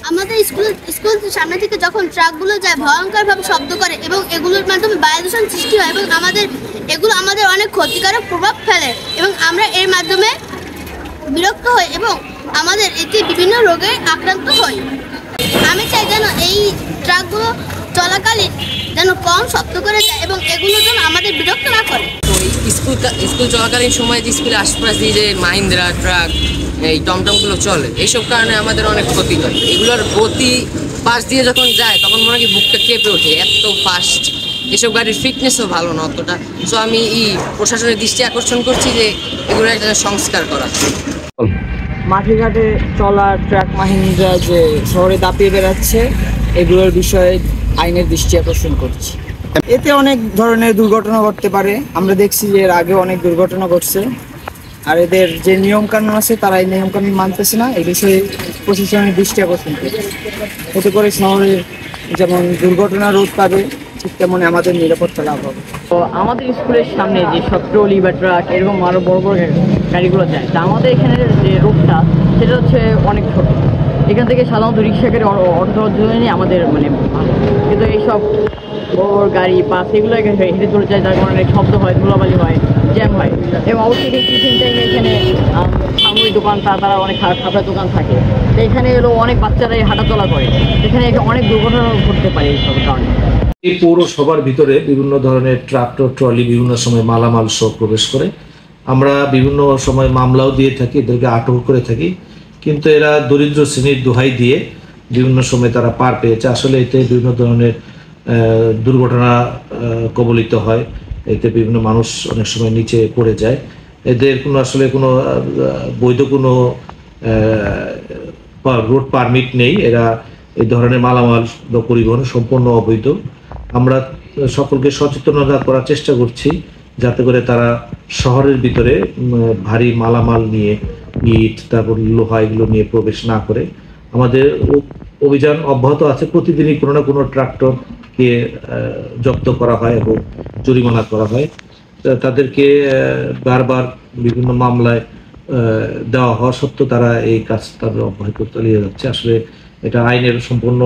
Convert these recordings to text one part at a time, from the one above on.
আমাদের স্কুল সামনে থেকে যখন ট্রাকগুলো যায় ভয়ঙ্করভাবে শব্দ করে এবং এগুলোর মাধ্যমে বায়ু দূষণ সৃষ্টি হয় এবং এগুলো আমাদের অনেক ক্ষতিকারক প্রভাব ফেলে এবং আমরা এর মাধ্যমে বিরক্ত হই এবং আমাদের এতে বিভিন্ন রোগে আক্রান্ত হই। আমি চাই যেন এই ট্রাকগুলো চলাকালীন যেন কম শব্দ করে যায় এবং এগুলো যেন আমাদের বিরক্ত না করে। তো এই স্কুল চলাকালীন সময় যে স্কুলের আশপাশ দিয়ে যে মাহিন্দ্রা ট্রাক এই টমটমগুলো চলে, এইসব কারণে আমাদের অনেক ক্ষতি হয়। এগুলোর গতি পাশ দিয়ে যখন যায় তখন মনে হয় বুকটা কেঁপে ওঠে, এত ফাস্ট। এসব গাড়ির ফিটনেসও ভালো না অতটা। সো আমি প্রশাসনের দৃষ্টি আকর্ষণ করছি যে এগুলো একটা সংস্কার করা। মাঠে ঘাটে চলা ট্রাক মাহিন্দ্রা যে শহরে দাপিয়ে বেড়াচ্ছে, এগুলোর বিষয়ে আইনের দৃষ্টি আকর্ষণ করছি। এতে অনেক ধরনের দুর্ঘটনা ঘটতে পারে। আমরা দেখছি যে এর আগে অনেক দুর্ঘটনা ঘটছে, আর এদের যে নিয়মকানুন আছে তারা এই নিয়মকানুন মানতেছে না। এই বিষয়ে প্রশাসনের দৃষ্টি আকর্ষণ করছে। এতে করে শহরের যেমন দুর্ঘটনা রোধ পাবে, ঠিক তেমনি আমাদের নিরাপত্তা লাভ হবে। তো আমাদের স্কুলের সামনে যে সব ট্রলি বা ট্রাক এরকম আরও বড় বড় গাড়িগুলো যায়, তা আমাদের এখানে যে রোডটা সেটা হচ্ছে অনেক ছোট। এখান থেকে সাধারণত রিক্সা গাড়ি অটো চলার জন্যই আমাদের মানে ভালো, কিন্তু এইসব বড় বড় গাড়ি বাস এগুলো হেঁটে চলে যায়, যার কারণে শব্দ হয়, ধুলাবালি হয়, জ্যাম হয়। এবং অবশ্যই টিফিন টাইমে এখানে সাময়িক দোকান তারা অনেক খাবার দোকান থাকে, তো এখানে এলো অনেক বাচ্চারাই হাঁটাচলা করে, এখানে অনেক দুর্ঘটনা ঘটতে পারে এইসব কারণে। এই পৌরসভার ভিতরে বিভিন্ন ধরনের ট্রাক্টর ট্রলি বিভিন্ন সময় মালামাল সহ প্রবেশ করে। আমরা বিভিন্ন সময় মামলাও দিয়ে থাকি, এদেরকে আটক করে থাকি, কিন্তু এরা দরিদ্র শ্রেণীর দোহাই দিয়ে বিভিন্ন সময় তারা পার পেয়েছে। আসলে এতে বিভিন্ন ধরনের দুর্ঘটনা কবলিত হয়, এতে বিভিন্ন মানুষ অনেক সময় নিচে পড়ে যায়। এদের আসলে কোনো বৈধ কোনো রোড পারমিট নেই। এরা এই ধরনের মালামাল বা পরিবহন সম্পূর্ণ অবৈধ। আমরা সকলকে সচেতনতা করার চেষ্টা করছি যাতে করে তারা শহরের ভিতরে ভারী মালামাল নিয়ে, ইট তারপর লোহা এগুলো নিয়ে প্রবেশ না করে। আমাদের অভিযান অব্যাহত আছে। প্রতিদিনই কোনো না কোনো ট্রাক্টরকে জব্দ করা হয় এবং জরিমানা করা হয়। তাদেরকে বারবার বিভিন্ন মামলায় দেওয়া হওয়া সত্ত্বেও তারা এই কাজ তাদের অব্যাহত চালিয়ে যাচ্ছে। আসলে এটা আইনের সম্পূর্ণ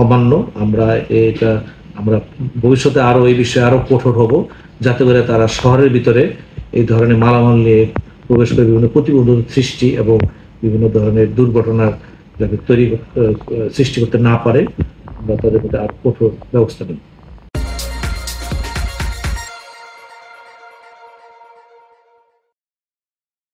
অমান্য। আমরা ভবিষ্যতে আরও এই বিষয়ে আরও কঠোর হব, যাতে করে তারা শহরের ভিতরে এই ধরনের মালামাল নিয়ে প্রবেশ করে বিভিন্ন প্রতিবন্ধক সৃষ্টি এবং বিভিন্ন ধরনের দুর্ঘটনার যাতে সৃষ্টি করতে না পারে। আমরা তাদের মধ্যে আরও কঠোর ব্যবস্থা নেব।